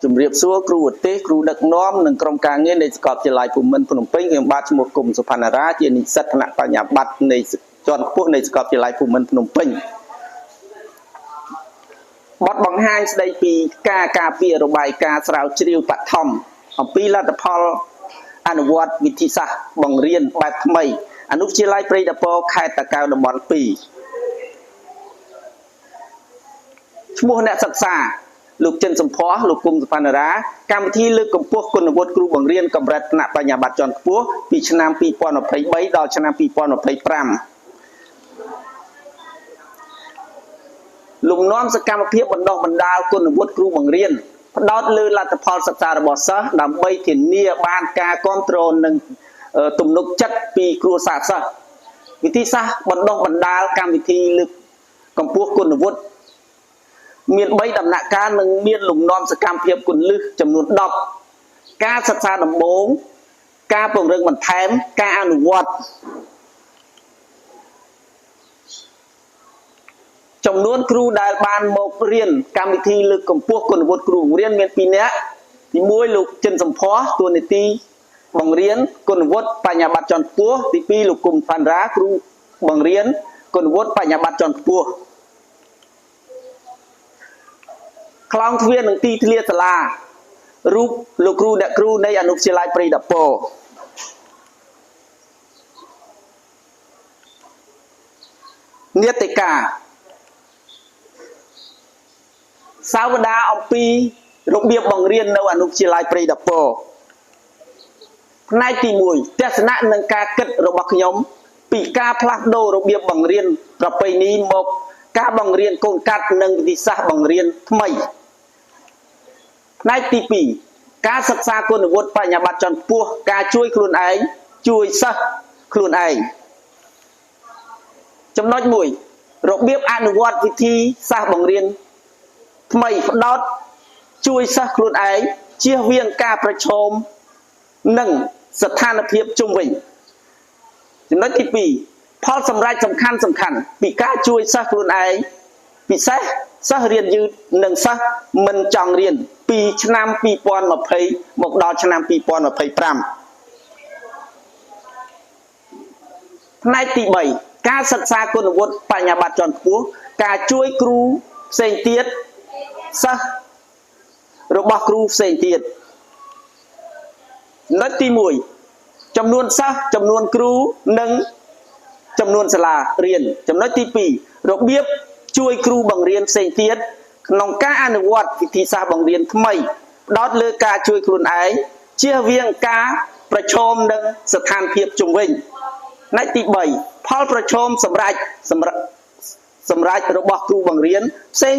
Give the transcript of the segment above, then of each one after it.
ជំរាបសួរគ្រូឧទ្ទេសគ្រូដឹកនាំនិងក្រុមការងារនៃសាកលវិទ្យាល័យភូមិន្ទភ្នំពេញខ្ញុំបាទឈ្មោះគុំសុផាន់រាជានិស្សិតគណៈបញ្ញាបត្រនៃជាន់ខ្ពស់នៃសាកលវិទ្យាល័យភូមិន្ទភ្នំពេញបទបង្ហាញស្ដីពីការការពាររបាយការណ៍ស្រាវជ្រាវបឋមអំពីលទ្ធផលអនុវត្តវិធីសាស្ត្របង្រៀនបែបថ្មីអនុវិទ្យាល័យព្រៃដពរខេត្តតាកែវតំបន់2ឈ្មោះអ្នកសិក្សាលោកចិនសំផស្សលោកគុំសុផាន់រាកម្មវិធីលើកកម្ពស់គុណវុឌ្ឍិគ្រូបង្រៀនកម្រិតថ្នាក់បញ្ញាបត្រជាន់ខ្ពស់ពីឆ្នាំ2023ដល់ឆ្នាំ2025លំនាំសកម្មភាពបណ្ដុះបណ្ដាលគុណវុឌ្ឍិគ្រូបង្រៀនផ្ដោតលើលទ្ធផលសិក្សារបស់សិស្សដើម្បីធានាបានការគ្រប់គ្រងនិងទំនុកចិត្តពីគ្រួសារសិស្សវិធីសាស្ត្របណ្ដុះបណ្ដាលកម្មវិធីលើកកម្ពស់គុណវុឌ្ឍិមាន3ដំណាក់កាលនិងមានលំនាំសកម្មភាពគន្លឹះចំនួន10ការសិក្សាដំបូងការពង្រឹងបន្ថែមការអនុវត្តចំនួនគ្រូដែលបានមករៀនកម្មវិធីលើកកម្ពស់គុណវុឌ្ឍិគ្រូបង្រៀនមាន2នាក់ទី1លោកចិនសំផស្សតួនាទីបង្រៀនគុណវុឌ្ឍិបញ្ញាបត្រជាន់ខ្ពស់ទី2លោកគុំផាន់រាគ្រូបង្រៀនគុណវុឌ្ឍិបញ្ញាបត្រជាន់ខ្ពស់ខ្លងទ្វារនិងទីធ្លាសាលារូបលោកគ្រូអ្នកគ្រូនៃអនុវិទ្យាល័យព្រៃដពរនាតិកាសាវតាអំពីរបៀបបង្រៀននៅអនុវិទ្យាល័យព្រៃដពរផ្នែកទី1ទស្សនៈនិងការគិតរបស់ខ្ញុំពីការផ្លាស់ប្ដូររបៀបបង្រៀនប្រពៃណីមកការបង្រៀនកូនកាត់និងវិធីសាស្ត្របង្រៀនថ្មីផ្នែកទី2ការសិក្សាគុណវុឌ្ឍិបញ្ញាបត្រជាន់ខ្ពស់ការជួយខ្លួនឯងជួយសិស្សខ្លួនឯងចំណុច1របៀបអនុវត្តវិធីសាស្ត្របង្រៀនថ្មីផ្ដោតជួយសិស្សខ្លួនឯងជៀសវាងការប្រឈមនិងស្ថានភាពជុំវិញចំណុចទី2ផលសម្រេចសំខាន់ពីការជួយសិស្សខ្លួនឯងពិសេសសិស្សរៀនយឺតនិងសិស្សមិនចង់រៀនពីឆ្នាំ2020មកដល់ឆ្នាំ2025ផ្នែកទី3ការសិក្សាគុណវុឌ្ឍិបញ្ញាបត្រជាន់ខ្ពស់ការជួយគ្រូផ្សេងទៀតសិស្សរបស់គ្រូផ្សេងទៀតចំណុចទី1ចំនួនសិស្សចំនួនគ្រូនិងចំនួនសាលារៀនចំណុចទី2របៀបជួយគ្រូបង្រៀនផ្សេងទៀតក្នុងការអនុវត្តវិធីសាស្ត្របង្រៀនថ្មីផ្ដោតលើការជួយខ្លួនឯងជៀសវាងការប្រឈមនឹងស្ថានភាពជុំវិញផ្នែកទី3ផលប្រឈមសម្រាប់របស់គ្រូបង្រៀនផ្សេង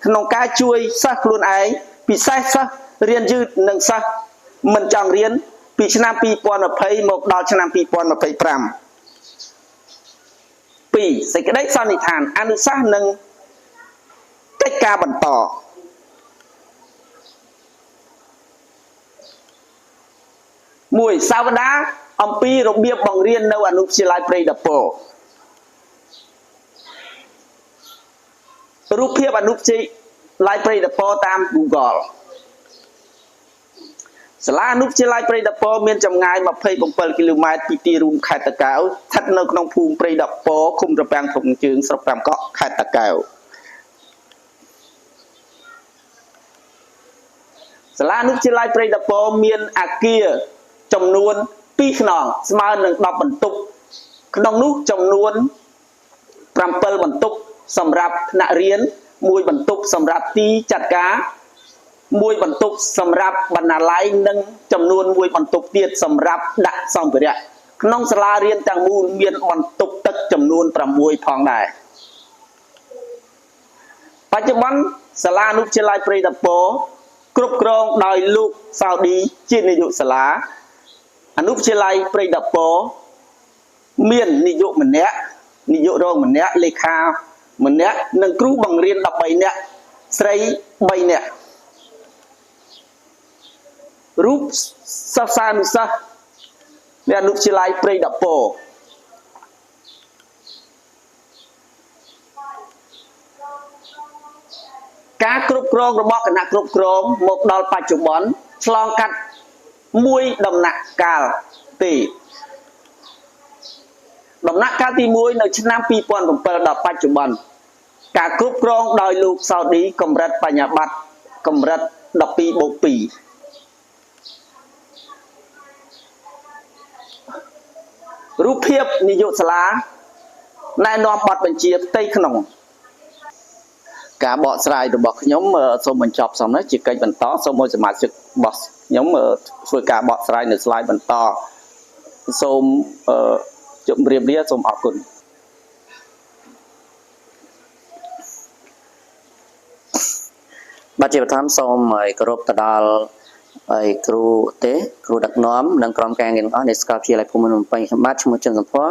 ក្នុងការជួយសិស្សខ្លួនឯងពិសេសសិស្សរៀនយឺតនិងសិស្សមិនចង់រៀនពីឆ្នាំ2020មកដល់ឆ្នាំ2025 2សេចក្តីសន្និដ្ឋានអនុសាសន៍និងកិច្ចការបន្ត1សាវតាអំពីរបៀបបង្រៀននៅអនុវិទ្យាល័យព្រៃដពររូបភាពអនុវិទ្យាល័យព្រៃដពរតាម Google សាលាអនុវិទ្យាល័យព្រៃដពរមានចម្ងាយ27គីឡូម៉ែត្រពីទីរួមខេត្តតាកែវស្ថិតនៅក្នុងភូមិព្រៃដពរឃុំត្រពាំងធំជើងស្រុក5កក់ខេត្តតាកែវសាលាអនុវិទ្យាល័យព្រៃដពរមានអគារចំនួន2ខ្នងស្មើនឹង10បន្ទប់ក្នុងនោះចំនួន7បន្ទប់សម្រាប់ថ្នាក់រៀន1បន្ទប់សម្រាប់ទីចាត់ការ1បន្ទប់សម្រាប់បណ្ណាល័យនិងចំនួន1បន្ទប់ទៀតសម្រាប់ដាក់សម្ភារៈក្នុងសាលារៀនទាំងមូលមានបន្ទប់ទឹកចំនួន6ផងដែរបច្ចុប្បន្នសាលាអនុវិទ្យាល័យព្រៃដពរគ្រប់គ្រងដោយលោកសាវឌីជានាយកសាលាអនុវិទ្យាល័យព្រៃដពរមាននាយកម្នាក់នាយករងម្នាក់លេខាម្នាក់និងគ្រូបង្រៀន13នាក់ស្រី3នាក់រូបសិស្សានុសិស្សនៃអនុវិទ្យាល័យព្រៃដពរការគ្រប់គ្រ គ្រងរបស់គណៈគ្រប់គ្រងមកដល់បច្ចុប្បន្នឆ្លងកាត់មួយដំណាក់កាលទេដំណាក់កាលទី1នៅឆ្នាំ2007ដល់បច្ចុប្បន្នការគ្រប់គ្រងដោយលោកសោឌីកម្រិតបញ្ញាបត្រកម្រិត12/2រូបភាពនាយកសាលាណែនាំបទបញ្ជាផ្ទៃក្នុងការបកស្រាយរបស់ខ្ញុំសូមបញ្ចប់សំណេះជាកិច្ចបន្តសូមឲ្យសមាជិករបស់ខ្ញុំធ្វើការបកស្រាយនៅស្លាយបន្តសូមជម្រាបលាសូមអរគុណបាទជាបឋមសូមគោរពទៅដល់គ្រូទេគ្រូដឹកនាំនិងក្រុមការងារទាំងអស់នៃសាកលវិទ្យាល័យភូមិន្ទភ្នំពេញខ្ញុំបាទឈ្មោះចិនសំភ័រ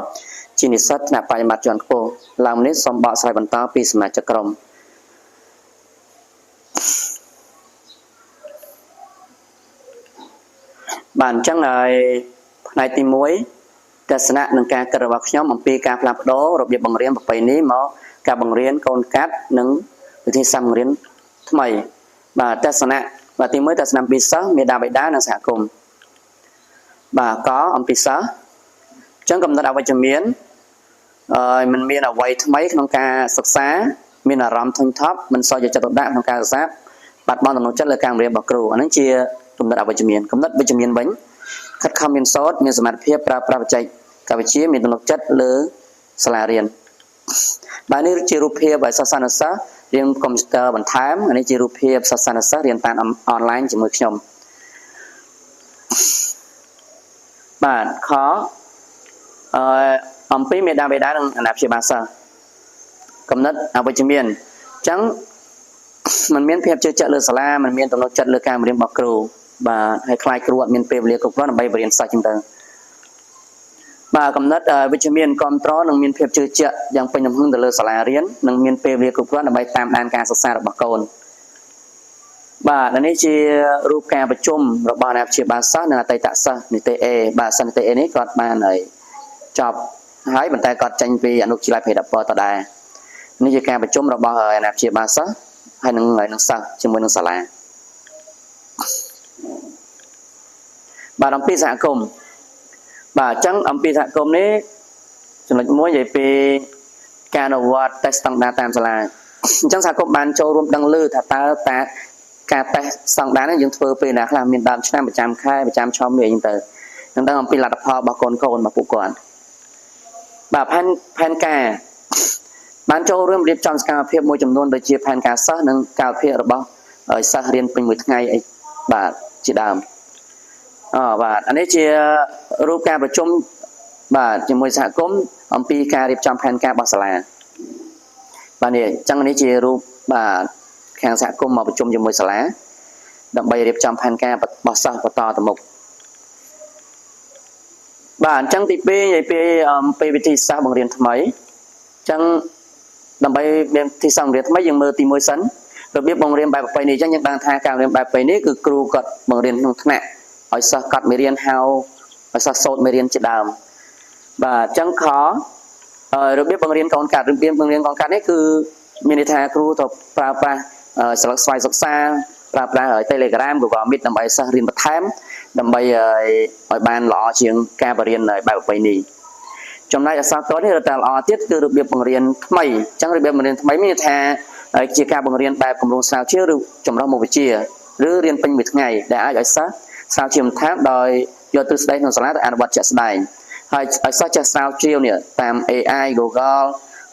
ជានិស្សិតថ្នាក់បរិមាត្រជាន់ខ្ពស់ឡើងនេះសូមបកស្រាយបន្តពីសមាជិកក្រុមបាទអញ្ចឹងហើយផ្នែកទី1ទស្សនៈនិងការគិតរបស់ខ្ញុំអំពីការផ្លាស់ប្ដូររបៀបបង្រៀនប្រពៃណីមកការបង្រៀនកូនកាត់និងវិធីសាស្ត្របង្រៀនថ្មីបាទទស្សនៈបាទទី1ទស្សនៈពីសិស្សមេដាបេដានិងសហគមន៍បាទកអំពីសិស្សអញ្ចឹងកំណត់អវិជ្ជមានมันមានអ្វីថ្មីក្នុងការសិក្សាមានអារម្មណ៍ធុញថប់មិនសូវយកចិត្តទុកដាក់ក្នុងការសិក្សាបាត់បង់ទំនុកចិត្តលើការរៀនរបស់គ្រូអានឹងជាកំណត់អវិជ្ជមានកំណត់វិជ្ជមានវិញខិតខំរៀនសូត្រមានសមត្ថភាពប្រើប្រាស់បច្ចេកវិទ្យាមានទំនុកចិត្តលើសាលារៀនបាទនេះជារូបភាពឲ្យសិស្សនិស្សិតរៀនកុំព្យូទ័របន្ថែមនេះជារូបភាពសិស្សនិស្សិតរៀនតាមអនឡាញជាមួយខ្ញុំបាទខអំពីមេដាបេដានិងអាណាព្យាបាលសិស្សកំណត់អវិជ្ជមានអញ្ចឹងมันមានភាពជឿជាក់លើសាលាมันមានទំនុកចិត្តលើការរៀនរបស់គ្រូបាទហើយខ្លាចគ្រូអត់មានពេលវេលាគ្រប់គ្រាន់ដើម្បីបរៀនសិស្សចឹងទៅបាទកំណត់វិជ្ជមានគ្រប់ត្រនិងមានភាពជឿជាក់យ៉ាងពេញទំហឹងទៅលើសាលារៀននិងមានពេលវេលាគ្រប់គ្រាន់ដើម្បីតាមដានការសិក្សារបស់កូនបាទនេះជារូបការប្រជុំរបស់អាណាព្យាបាលសិស្សនិងអតីតសិស្សនីតិ A បាទសិស្សនីតិ A នេះគាត់បានហើយចប់ហើយប៉ុន្តែគាត់ចេញពីអនុវិទ្យាល័យភេទពតដែរនេះជាការប្រជុំរបស់អាណាព្យាបាលសិស្សហើយនឹងសិស្សជាមួយនឹងសាលាបាទអំពីសហគមន៍បាទអញ្ចឹងអំពីសហគមន៍នេះចំណុចមួយនិយាយពីការអនុវត្តតេស្តស្តង់ដារតាមសាលាអញ្ចឹងសហគមន៍បានចូលរួមដឹងឮថាតើការតេស្តស្តង់ដារនេះយើងធ្វើពេលណាខ្លះមានដើមឆ្នាំប្រចាំខែប្រចាំឆ្នាំអីចឹងទៅនឹងដឹងអំពីលទ្ធផលរបស់កូនរបស់ពួកគាត់បាទផែនការបានចូលរួមរៀបចំសកម្មភាពមួយចំនួនដូចជាផែនការសិស្សនិងកាលវិភាគរបស់សិស្សរៀនពេញមួយថ្ងៃអីបាទជាដើមបាទអានេះជារូបការប្រជុំបាទជាមួយសហគមន៍អំពីការរៀបចំផែនការរបស់សាលាបាទនេះអញ្ចឹងនេះជារូបបាទខាងសហគមន៍មកប្រជុំជាមួយសាលាដើម្បីរៀបចំផែនការរបស់សិស្សបន្តទៅមុខបាទអញ្ចឹងទី2និយាយពីវិធីសាស្ត្របង្រៀនថ្មីអញ្ចឹងដើម្បីមានវិធីសាស្ត្របង្រៀនថ្មីយើងមើលទី1សិនរបៀបបង្រៀនបែបប្រពៃណីអញ្ចឹងយើងដឹងថាការរៀនបែបប្រពៃណីគឺគ្រូគាត់បង្រៀនក្នុងថ្នាក់ឲ្យសិស្សគាត់មេរៀនហៅឲ្យសិស្សសូត្រមេរៀនជាដើមបាទអញ្ចឹងខរបៀបបង្រៀនកូនកាត់របៀបបង្រៀនកូនកាត់នេះគឺមានន័យថាគ្រូទៅប្រើប្រាស់ស្លឹកស្វ័យសិក្សាប្រើប្រាស់ Telegram Google Meet ដើម្បីសិស្សរៀនបន្ថែមដើម្បីឲ្យបានល្អជាងការបរៀនបែបប្រពៃណីចំណែកអក្សរកនេះរត់តែល្អទៀតគឺរបៀបបង្រៀនថ្មីអញ្ចឹងរបៀបបង្រៀនថ្មីមានន័យថាជាការបង្រៀនបែបគម្រោងស្រាវជ្រាវឬចម្រុះមុខវិជ្ជាឬរៀនពេញមួយថ្ងៃដែលអាចឲ្យសិស្សស្រាវជ្រាវបន្ថែមដោយយកទ្រឹស្ដីក្នុងសាលាទៅអនុវត្តជាក់ស្ដែងហើយឲ្យសិស្សចេះស្រាវជ្រាវនេះតាម AI Google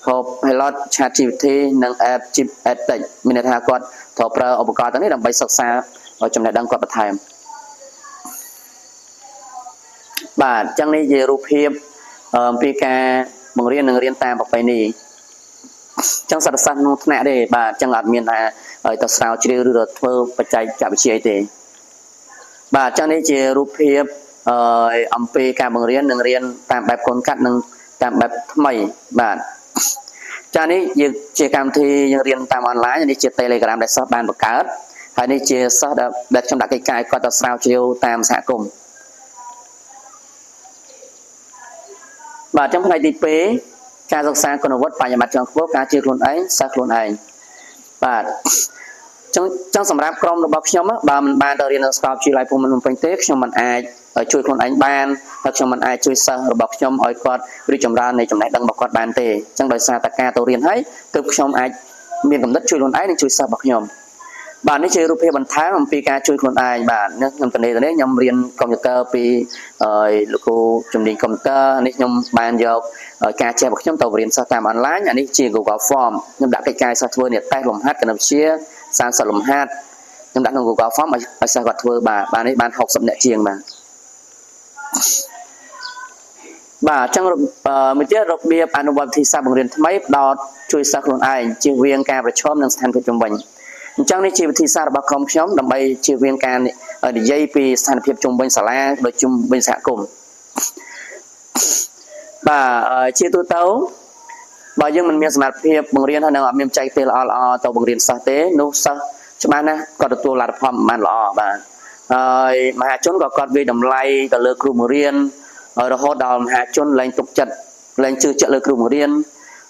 Copilot ChatGPT និង EdTech មានន័យថាគាត់ត្រូវប្រើឧបករណ៍ទាំងនេះដើម្បីសិក្សាចំណេះដឹងគាត់បន្ថែមបាទអញ្ចឹងនេះជារូបភាពអំពីការបង្រៀននិងរៀនតាមប្រពៃណីអញ្ចឹងសិស្សក្នុងថ្នាក់ទេបាទអញ្ចឹងអត់មានថាឲ្យទៅស្រាវជ្រាវឬទៅធ្វើបច្ចេកវិទ្យាអីទេបាទអញ្ចឹងនេះជារូបភាពអំពីការបង្រៀននិងរៀនតាមបែបកូនកាត់និងតាមបែបថ្មីបាទចានេះជាកម្មវិធីយើងរៀនតាមអនឡាញនេះជា Telegram ដែលសិស្សបានបង្កើតហើយនេះជាសិស្សដែលខ្ញុំដាក់កិច្ចការគាត់ទៅស្រាវជ្រាវតាមសហគមន៍បាទអញ្ចឹងផ្នែកទី2ការសិក្សាគុណវុឌ្ឍបញ្ញាបត្រជាន់ខ្ពស់ការជឿខ្លួនឯងសិស្សខ្លួនឯងបាទ chẳng sầm ráp cromរបស់ខ្ញុំបើមិនបានទៅរៀននៅសាកលវិទ្យាល័យភូមិន្ទភ្នំពេញទេខ្ញុំមិនអាចជួយខ្លួនឯងបានហើយខ្ញុំមិនអាចជួយសិស្សរបស់ខ្ញុំឲ្យគាត់រីកចម្រើននៃចំណេះដឹងរបស់គាត់បានទេអញ្ចឹងដោយសារតែការទៅរៀនហើយទើបខ្ញុំអាចមានកំណត់ជួយខ្លួនឯងនិងជួយសិស្សរបស់ខ្ញុំបាទនេះជារូបភាពបន្ថែមអំពីការជួយខ្លួនឯងបាទខ្ញុំទៅនេះខ្ញុំរៀនកុំព្យូទ័រពីលោកគ្រូជំនាញកុំព្យូទ័រនេះខ្ញុំបានយកការចេះរបស់ខ្ញុំទៅរៀនសិស្សតាមអនឡាញអានេះជា Google Form ខ្ញុំដាក់កិច្ចការសិស្សធ្វើនេះតេស្តលំហាត់គណិតវិទ្យា30លំហាត់ខ្ញុំដាក់ក្នុង Google Form ឲ្យសិស្សគាត់ធ្វើបាទនេះបាន60នាក់ជាងបាទអញ្ចឹងមួយទៀតរបៀបអនុវត្តវិធីសាស្ត្របង្រៀនថ្មីផ្ដោតជួយសិស្សខ្លួនឯងជៀសវាងការប្រឈមនឹងស្ថានភាពជុំវិញអញ្ចឹងនេះជាវិធីសាស្ត្ររបស់ក្រុមខ្ញុំដើម្បីជៀសវាងការនិយាយពីស្ថានភាពជុំវិញសាលាដូចជុំវិញសហគមន៍បាទជាទូទៅបើយើងមិនមានសមត្ថភាពបង្រៀនហើយនឹងអត់មានបច្ចេកទេសល្អទៅបង្រៀនសិស្សទេនោះសិស្សច្បាស់ណាស់គាត់ទទួលលទ្ធផលមិនបានល្អបាទហើយមហាជនក៏គាត់វាយតម្លៃទៅលើគ្រូបង្រៀនរហូតដល់មហាជនលែងទុកចិត្តលែងជឿជាក់លើគ្រូបង្រៀន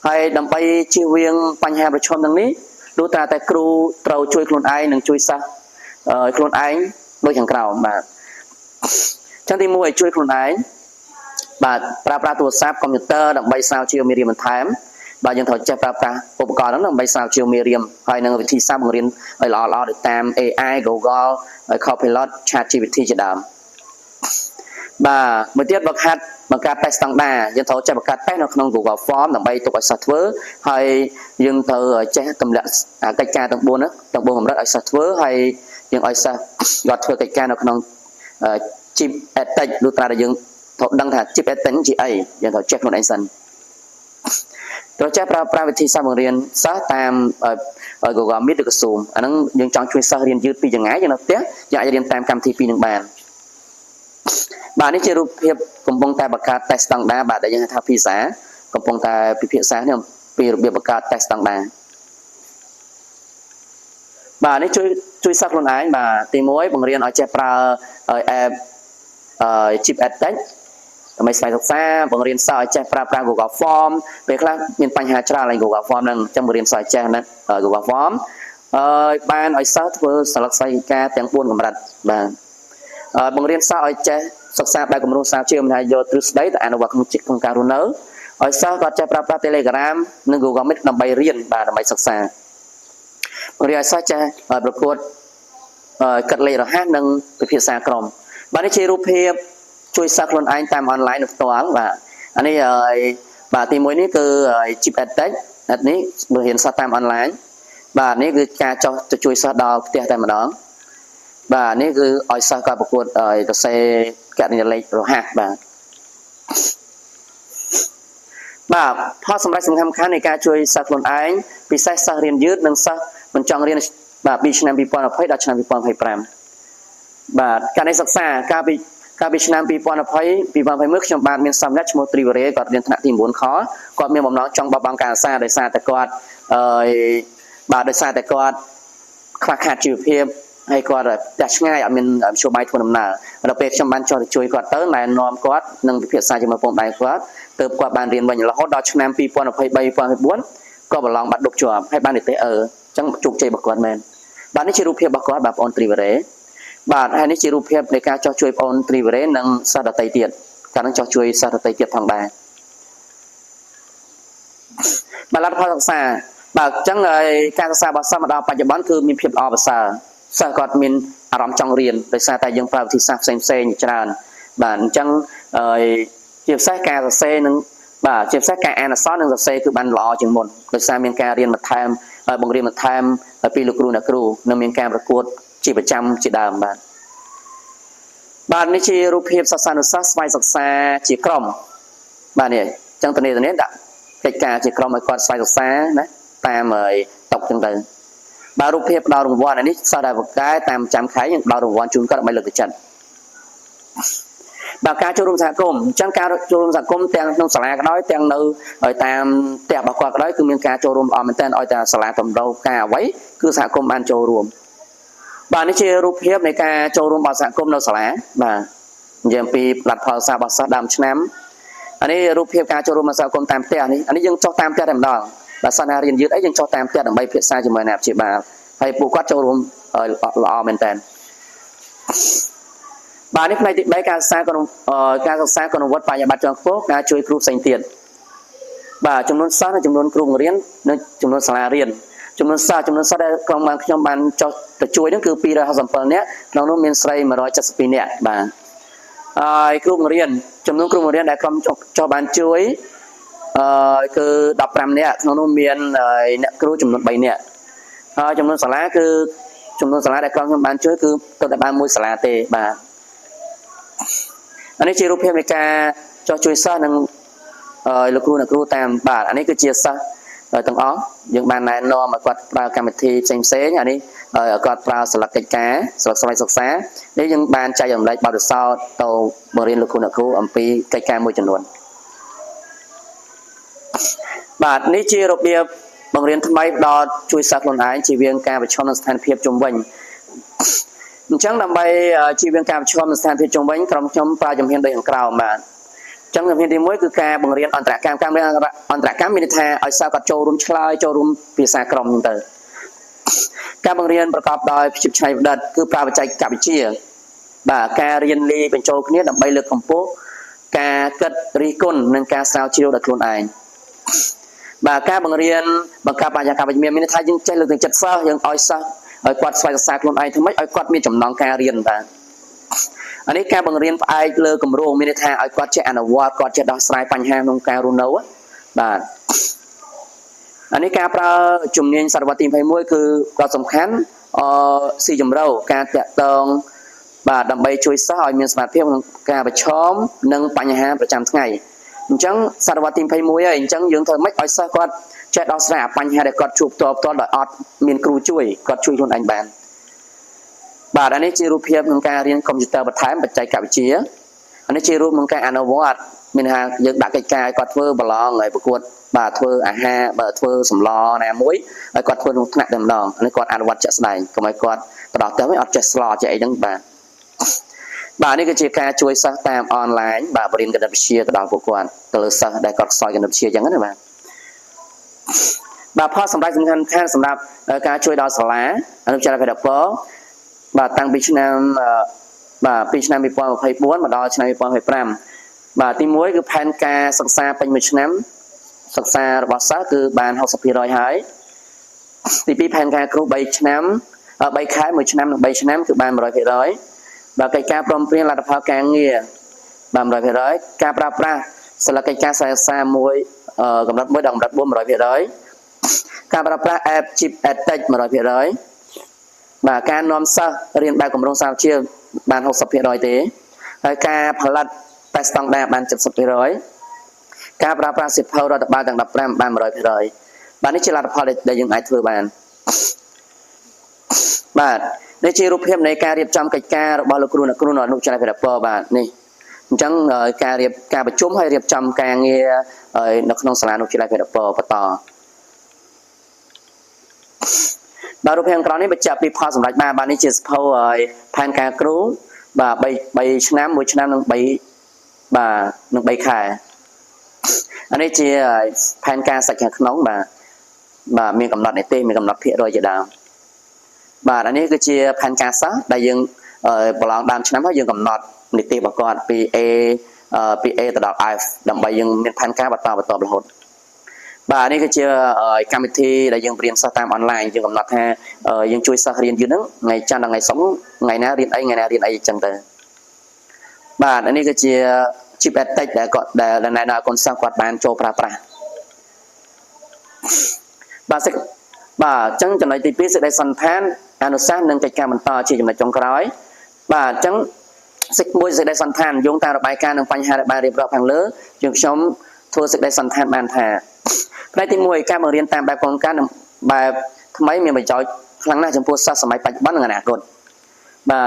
ហើយដើម្បីជៀសវាងបញ្ហាប្រឈមទាំងនេះទោះតែគ្រូត្រូវជួយខ្លួនឯងនិងជួយសិស្សខ្លួនឯងដូចខាងក្រោមបាទអញ្ចឹងទី1ឲ្យជួយខ្លួនឯងបាទប្រើប្រាស់ទូរស័ព្ទកុំព្យូទ័រដើម្បីស្រាវជ្រាវមេរៀនបន្ថែមបាទយើងត្រូវចេះប្រើប្រាស់ឧបករណ៍ហ្នឹងដើម្បីស្រាវជ្រាវមេរៀនហើយនឹងវិធីសាស្ត្របង្រៀនឲ្យល្អៗដោយតាម AI Google Copilot ChatGPT ជាដើមបាទមួយទៀតបង្កើតតេស្តស្តង់ដារយើងត្រូវចេះបង្កើតតេស្តនៅក្នុង Google Form ដើម្បីទុកឲ្យសិស្សធ្វើហើយយើងត្រូវចេះទម្លាក់កិច្ចការទាំង4កម្រិតឲ្យសិស្សធ្វើហើយយើងឲ្យសិស្សគាត់ធ្វើកិច្ចការនៅក្នុង Chip Edtech លុះត្រាតែយើងត្រូវដឹងថា Chip Edtech ជាអីយើងត្រូវចេះខ្លួនឯងសិនត្រូវចេះប្រើប្រាស់វិធីសាស្ត្របង្រៀនសិស្សតាម Google Meet ឬក៏ Zoom អាហ្នឹងយើងចង់ជួយសិស្សរៀនយឺតពីចម្ងាយយើងនៅផ្ទះយើងអាចរៀនតាមកម្មវិធីពីរនឹងបានបាទនេះជារូបភាពកំពុងតែបង្កើតតេស្តស្តង់ដារបាទដែលយើងហៅថាភាសាកំពុងតែពិភាក្សានេះពីរបៀបបង្កើតតេស្តស្តង់ដារបាទនេះជួយសិស្សខ្លួនឯងបាទទី1បង្រៀនឲ្យចេះប្រើ app Chip Edtech ដើម្បីស្វែងរកសារបង្រៀនសិស្សឲ្យចេះប្រើប្រាស់ Google Form ពេលខ្លះមានបញ្ហាច្រើនឡើង Google Form ហ្នឹងអញ្ចឹងបង្រៀនសិស្សឲ្យចេះណា Google Form បានឲ្យសិស្សធ្វើសិលឹកស្វ័យការទាំង4កម្រិតបាទបង្រៀនសិស្សឲ្យចេះសិក្សាបែបគំរូសាស្ត្រជាមិនថាយកទ្រឹស្ដីទៅអនុវត្តក្នុងការរស់នៅឲ្យសិស្សគាត់ចេះប្រើប្រាស់ Telegram និង Google Meet ដើម្បីរៀនបាទដើម្បីសិក្សាបង្រៀនឲ្យសិស្សចេះប្រកួតកាត់លេខរហ័សនិងពិភាក្សាក្រុមបាទនេះជារូបភាពជួយសិស្សខ្លួនឯងតាមអនឡាញផ្ទាល់បាទអានេះបាទទី1នេះគឺ Chip Edtech នេះបង្រៀនសិស្សតាមអនឡាញបាទនេះគឺការចោះទៅជួយសិស្សដល់ផ្ទះតែម្ដងបាទនេះគឺឲ្យសិស្សគាត់ប្រកួតសរសេរគណនាលេខរហ័សបាទផលសម្រាប់សំខាន់នៃការជួយសិស្សខ្លួនឯងពិសេសសិស្សរៀនយឺតនិងសិស្សមិនចង់រៀនបាទពីឆ្នាំ2020ដល់ឆ្នាំ2025បាទការសិក្សាកាលពីឆ្នាំ2021ខ្ញុំបានមានសម្រាប់ឈ្មោះត្រីវរេគាត់រៀនថ្នាក់ទី9ខគាត់មានបំណងចង់បបង់ការសិក្សាដោយសារតែគាត់បាទដោយសារតែគាត់ខ្វះខាតជីវភាពហើយគាត់ផ្ទះឆ្ងាយអត់មានមធ្យោបាយធ្វើដំណើរដល់ពេលខ្ញុំបានចុះទៅជួយគាត់ទៅណែនាំគាត់និងពិភាក្សាជាមួយពុកម៉ែគាត់ទើបគាត់បានរៀនវិញរហូតដល់ឆ្នាំ2023 2024គាត់ប្រឡងបាត់ឌុបជាប់ហើយបាននិទេសអញ្ចឹងជោគជ័យរបស់គាត់មែនបាទនេះជារូបភាពរបស់គាត់បាទបងប្អូនត្រីវរេបាទហើយនេះជារូបភាពនៃការចោះជួយបងប្អូនត្រីវរេនិងសិស្សដទៃទៀតការនឹងចោះជួយសិស្សដទៃទៀតផងដែរបាទលទ្ធផលសិក្សាបាទអញ្ចឹងការសិក្សារបស់សិស្សមកដល់បច្ចុប្បន្នគឺមានភាពល្អប្រសើរសិស្សគាត់មានអារម្មណ៍ចង់រៀនដោយសារតែយើងប្រើវិធីសាស្ត្រផ្សេងច្រើនបាទអញ្ចឹងជាពិសេសការសរសេរនិងបាទជាពិសេសការអានអក្សរនិងសរសេរគឺបានល្អជាងមុនដោយសារមានការរៀនបន្ថែមបង្រៀនបន្ថែមពីលោកគ្រូអ្នកគ្រូនិងមានការប្រកួតជាប្រចាំជាដើមបាទនេះជារូបភាពសិស្សានុសិស្សស្វ័យសិក្សាជាក្រុមបាទនេះអញ្ចឹងតនេះដាក់កិច្ចការជាក្រុមឲ្យគាត់ស្វ័យសិក្សាណាតាមតុកអញ្ចឹងទៅបាទរូបភាពផ្ដល់រង្វាន់នេះសិស្សដែលបកកែតាមចាំខែយើងផ្ដល់រង្វាន់ជូនគាត់ដើម្បីលើកទឹកចិត្តបាទការចូលរួមសហគមន៍អញ្ចឹងការចូលរួមសហគមន៍ទាំងក្នុងសាលាក៏ដោយទាំងនៅតាមផ្ទះរបស់គាត់ក៏ដោយគឺមានការចូលរួមល្អមែនទែនឲ្យតែសាលាតម្រូវការអ្វីគឺសហគមន៍បានចូលរួមបាទនេះជារូបភាពនៃការចូលរួមរបស់សហគមន៍នៅសាលាបាទនិយាយអំពីលទ្ធផលសារបស់សិស្សដើមឆ្នាំអានេះរូបភាពការចូលរួមរបស់សហគមន៍តាមផ្ទះនេះអានេះយើងចុះតាមផ្ទះតែម្ដងបើសិនណារៀនយឺតអីយើងចុះតាមផ្ទះដើម្បីពិភាក្សាជាមួយអាណាព្យាបាលហ ហើយពួកគាត់ចូលរួមល្អមែនតើបាទនេះផ្នែកទី3ការសិក្សាកនុវត្តបញ្ញាបត្រជាន់ខ្ពស់ការជួយគ្រូផ្សេងទៀតបាទចំនួនសិស្សនិងចំនួនគ្រូបង្រៀននិងចំនួនសាលារៀនចំនួនសិស្សដែលក្រុមបានខ្ញុំបានចុះទៅជួយនឹងគឺ267នាក់ក្នុងនោះមានស្រី172នាក់បាទហើយគ្រូបង្រៀនចំនួនគ្រូបង្រៀនដែលក្រុមចុះបានជួយគឺ15នាក់ក្នុងនោះមានអ្នកគ្រូចំនួន3នាក់ហើយចំនួនសាលាគឺចំនួនសាលាដែលក្រុមខ្ញុំបានជួយគឺទៅតែបានមួយសាលាទេបាទអានេះជារូបភាពនៃការចុះជួយសិស្សនិងលោកគ្រូអ្នកគ្រូតាមបាទអានេះគឺជាសិស្សទាំងអស់យើងបានណែនាំឲ្យគាត់ប្រើកម្មវិធីផ្សេងអានេះគាត់ប្រើសិលឹកកិច្ចការស្រុកស្វ័យសិក្សានេះយើងបានចែករំលែកបទពិសោធន៍ទៅបង្រៀនលោកគ្រូអ្នកគ្រូអំពីកិច្ចការមួយចំនួនបាទនេះជារបៀបបង្រៀនថ្មីផ្ដោតជួយសិស្សខ្លួនឯងជៀសវាងការប្រឈមនឹងស្ថានភាពជុំវិញអញ្ចឹងដើម្បីជៀសវាងការប្រឈមនឹងស្ថានភាពជុំវិញក្រុមខ្ញុំប្រើជំហានដូចខាងក្រោមបាទអញ្ចឹងជំហានទី1គឺការបង្រៀនអន្តរកម្មការបង្រៀនអន្តរកម្មមានន័យថាឲ្យសិស្សគាត់ចូលរួមឆ្លើយចូលរួមភាសាក្រុមហ្នឹងទៅការបង្រៀនប្រកបដោយភាពច្នៃប្រឌិតគឺប្រើបច្ចេកវិទ្យាបាទការរៀនលាយបញ្ចូលគ្នាដើម្បីលើកកម្ពស់ការគិតរិះគន់និងការស្រាវជ្រាវដោយខ្លួនឯងបាទការបង្រៀនបង្កើតបរិយាកាសវិជ្ជមានមានន័យថាយើងចេះលើកទឹកចិត្តសិស្សយើងឲ្យសិស្សឲ្យគាត់ស្វែងរកខ្លួនឯងធ្វើម៉េចឲ្យគាត់មានចំណងការរៀនបាទអានេះការបង្រៀនផ្អែកលើគម្រោងមានន័យថាឲ្យគាត់ចេះអនុវត្តគាត់ចេះដោះស្រាយបញ្ហាក្នុងការរស់នៅបាទអានេះការប្រើជំនាញសតវត្សទី21គឺក៏សំខាន់ស៊ីជម្រៅការតាក់ទងបាទដើម្បីជួយសិស្សឲ្យមានសមត្ថភាពក្នុងការប្រឈមនិងបញ្ហាប្រចាំថ្ងៃអញ្ចឹងសតវត្សទី21ហើយអញ្ចឹងយើងធ្វើម៉េចឲ្យសិស្សគាត់ចេះដោះស្រាយបញ្ហាដែលគាត់ជួបផ្ទាល់ដោយអត់មានគ្រូជួយគាត់ជួយខ្លួនឯងបានបាទអានេះជារូបភាពក្នុងការរៀនកុំព្យូទ័របន្ថែមបច្ចេកវិទ្យាអានេះជារូបក្នុងការអនុវត្តមានថាយើងដាក់កិច្ចការឲ្យគាត់ធ្វើប្រឡងហើយប្រកួតបាទធ្វើអាហារបាទធ្វើសម្លណាមួយហើយគាត់ធ្វើក្នុងថ្នាក់តែម្ដងអានេះគាត់អនុវត្តជាក់ស្ដែងកុំឲ្យគាត់ទៅដល់ទៅអត់ចេះស្លចេះអីហ្នឹងបាទនេះគឺជាការជួយសិស្សតាមអនឡាញបាទបរិញ្ញាគណិតវិទ្យាទៅដល់ពួកគាត់ទៅលើសិស្សដែលគាត់ខ្សោយគណិតវិទ្យាអញ្ចឹងណាបាទផលសម្រាប់សំខាន់សម្រាប់ការជួយដល់សាលាអនុវិទ្យាល័យភេរពរបាទតាំងពីឆ្នាំពីឆ្នាំ2024មកដល់ឆ្នាំ2025បាទទី1គឺផែនការសិក្សាពេញមួយឆ្នាំសិក្សារបស់សិស្សគឺបាន 60% ហើយទី2ផែនការគ្រូ3ឆ្នាំ3ខែ1ឆ្នាំនិង3ឆ្នាំគឺបាន 100% បាទកិច្ចការព្រមព្រៀងលទ្ធផលការងារបាន 100% ការប្រើប្រាស់សិលឹកកិច្ចការសិក្សាមួយកម្រិត1ដល់កម្រិត4 100% ការប្រើប្រាស់ app chip edtech 100% បាទការនាំសិស្សរៀនបែបគម្រោងសាស្ត្រវិទ្យាបាន 60% ទេហើយការផលិតតែស្តង់ដារបាន 70% ការប្រើប្រាស់សិភៅរដ្ឋបាលទាំង15បាន 100% បាទនេះជាលទ្ធផលដែលយើងអាចធ្វើបានបាទនេះជារូបភាពនៃការរៀបចំកិច្ចការរបស់លោកគ្រូអ្នកគ្រូនៅអនុវិទ្យាល័យភេរពរបាទនេះអញ្ចឹងការប្រជុំហើយរៀបចំការងារនៅក្នុងសាលាអនុវិទ្យាល័យភេរពរបន្តបាទរូបភាពខាងក្រោមនេះបញ្ជាក់ពីផលសម្រេចបាទនេះជាសភៅហើយផែនការគ្រូបាទ3ឆ្នាំ1ឆ្នាំនិង3បាទនិង3ខែអានេះជាផែនការសាច់ខាងក្នុងបាទមានកំណត់នីតិមានកំណត់ភាគរយជាដើមបាទអានេះគឺជាផែនការសិស្សដែលយើងប្រឡងដើមឆ្នាំហើយយើងកំណត់នីតិរបស់គាត់ពី A ទៅដល់ F ដើម្បីយើងមានផែនការបន្តរហូតបាទនេះគឺជាកម្មវិធីដែលយើងរៀនសិស្សតាមអនឡាញយើងកំណត់ថាយើងជួយសិស្សរៀនយឺតហ្នឹងថ្ងៃច័ន្ទដល់ថ្ងៃសុក្រថ្ងៃណារៀនអីថ្ងៃណារៀនអីអញ្ចឹងទៅបាទនេះគឺជា chip edtech ដែលគាត់ដែលណែនាំឲ្យកូនសិស្សគាត់បានចូលប្រើប្រាស់បាទអញ្ចឹងចំណុចទី2សេចក្តីសន្និដ្ឋានអនុសាសន៍និងកិច្ចការបន្តជាចំណុចចុងក្រោយបាទអញ្ចឹងសេចក្តីសន្និដ្ឋានយោងតាមរបាយការណ៍និងបញ្ហាដែលបានរៀបរាប់ខាងលើយើងខ្ញុំធ្វើសេចក្តីសន្និដ្ឋានបានថាផ្នែកទី1ការបង្រៀនតាមបែបកលការនិងបែបថ្មីមានប្រយោជន៍ខ្លាំងណាស់ចំពោះសិស្សសម័យបច្ចុប្បន្ននិងអនាគតបា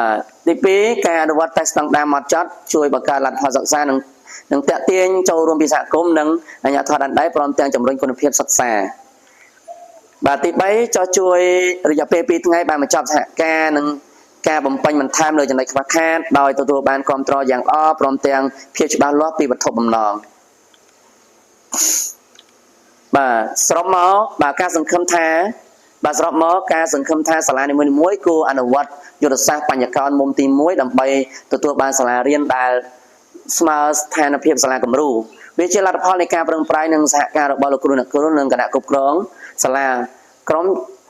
ទទី2ការអនុវត្តតែស្តង់ដារហ្មត់ចត់ជួយបង្កើតលទ្ធផលសិក្សានិងតាក់ទាញចូលរួមពីសហគមន៍និងអាជ្ញាធរដែនដីព្រមទាំងជំរុញគុណភាពសិក្សាបាទទី3ចោះជួយរយៈពេល2ថ្ងៃបានបញ្ចប់សហការនិងការបំពេញបន្ថែមលើចំណុចខ្វះខាតដោយទទួលបានគាំទ្រយ៉ាងល្អព្រមទាំងភាពច្បាស់លាស់ពីវត្ថុបំណងបាទសរុបមកបាទការសង្ឃឹមថា បាទសរុបមកការសង្ឃឹមថាសាលានីមួយៗគួរអនុវត្តយុទ្ធសាស្ត្របញ្ញកោណមុំទី1ដើម្បីទទួលបានសាលារៀនដែលស្មើស្ថានភាពសាលាគំរូវាជាលទ្ធផលនៃការប្រឹងប្រែងនិងសហការរបស់លោកគ្រូអ្នកគ្រូនិងគណៈគ្រប់គ្រងសាលាក្រុម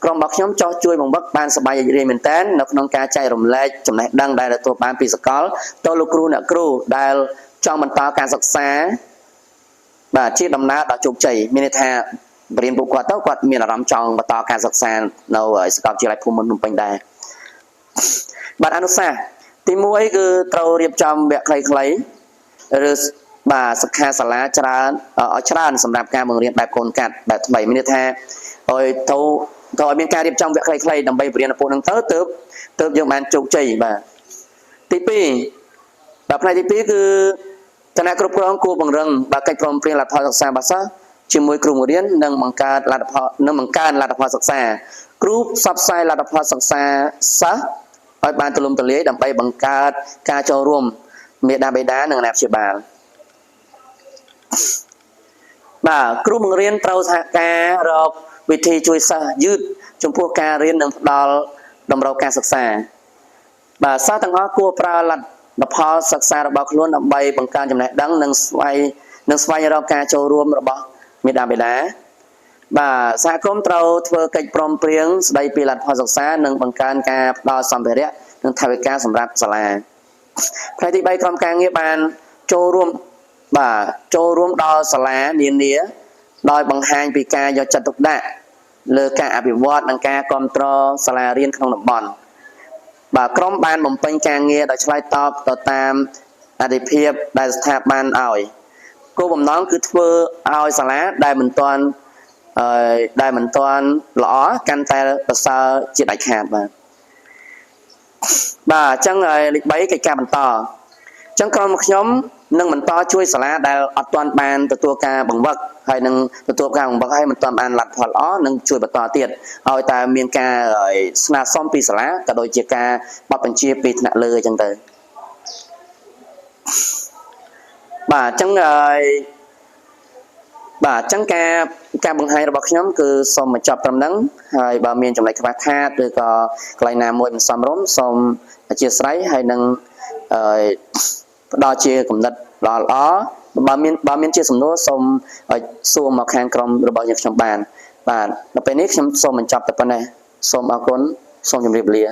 របស់ខ្ញុំចោះជួយបង្វឹកបានសប្បាយរីករាយមែនទែននៅក្នុងការចែករំលែកចំណេះដឹងដែលទទួលបានពីសកលទៅលោកគ្រូអ្នកគ្រូដែលចង់បន្តការសិក្សាបាទជាដំណើរដ៏ជោគជ័យមានន័យថាបរិញ្ញាពួកគាត់ទៅគាត់មានអារម្មណ៍ចង់បន្តការសិក្សានៅសាកលវិទ្យាល័យភូមិន្ទភ្នំពេញដែរបាទអនុសាសន៍ទី1គឺត្រូវរៀបចំវគ្គខ្លីៗឬបាទសិក្ខាសាលាច្រើនសម្រាប់ការបង្រៀនបែបកូនកាត់បែបថ្មីមានន័យថាឲ្យទៅឲ្យមានការរៀបចំវគ្គខ្លីៗដើម្បីបរិញ្ញាពួកនឹងទៅទើបយើងបានជោគជ័យបាទទី2បាទផ្នែកទី2គឺគណៈគ្រប់គ្រងគួរបង្រឹងបាទកិច្ចព្រមព្រៀងលទ្ធផលសិក្សារបស់សិស្សជាមួយគ្រូបង្រៀននិងបង្កើនលទ្ធផលសិក្សាគ្រូផ្សព្វផ្សាយលទ្ធផលសិក្សាសិស្សឲ្យបានទូលំទូលាយដើម្បីបង្កើតការចូលរួមមេដាបេដានិងអាណាព្យាបាលបាទគ្រូបង្រៀនត្រូវសហការរកវិធីជួយសិស្សយឺតចំពោះការរៀននិងផ្ដល់តម្រូវការសិក្សាបាទសិស្សទាំងអស់គួរប្រើលទ្ធផលសិក្សារបស់ខ្លួនដើម្បីបង្កើនចំណេះដឹងនិងស្វែងរកការចូលរួមរបស់មេដាបេដាបាទសហគមន៍ត្រូវធ្វើកិច្ចព្រមព្រៀងស្ដីពីលទ្ធផលសិក្សានិងបង្កើនការផ្ដល់សម្ភារៈនិងថវិកាសម្រាប់សាលាផ្នែកទី3ក្រុមការងារបានចូលរួមដល់សាលានានាដោយបង្ហាញពីការយកចិត្តទុកដាក់លើការអភិវឌ្ឍនិងការគ្រប់គ្រងសាលារៀនក្នុងតំបន់បាទក្រុមបានបំពេញការងារដោយឆ្លើយតបទៅតាមអធិភាពដែលស្ថាប័នឲ្យគោលបំណងគឺធ្វើឲ្យសាលាដែលមិនទាន់ល្អកាន់តែប្រសើរជាដាច់ខាតបាទអញ្ចឹងលេខ3កិច្ចការបន្តអញ្ចឹងក្រុមខ្ញុំនឹងបន្តជួយសាលាដែលអត់ទាន់បានទទួលការបង្វឹកហើយនឹងទទួលការបង្វឹកហើយមិនទាន់បានលទ្ធផលល្អនឹងជួយបន្តទៀតឲ្យតែមានការស្នើសុំពីសាលាក៏ដូចជាការប័ណ្ណបញ្ជាពីថ្នាក់លើអញ្ចឹងទៅបាទអញ្ចឹងការបង្ហាញរបស់ខ្ញុំគឺសូមបញ្ចប់ត្រឹមហ្នឹងហើយបើមានចំណុចខ្វះខាតឬក៏កន្លែងណាមួយមិនសមរម្យសូមអធិស្ឋានហើយនឹងផ្ដល់ជាគំនិតល្អបើមានជាសំណួរសូមសួរមកខាងក្រុមរបស់យើងខ្ញុំបានបាទដល់ពេលនេះខ្ញុំសូមបញ្ចប់តែប៉ុណ្ណេះសូមអរគុណសូមជម្រាបលា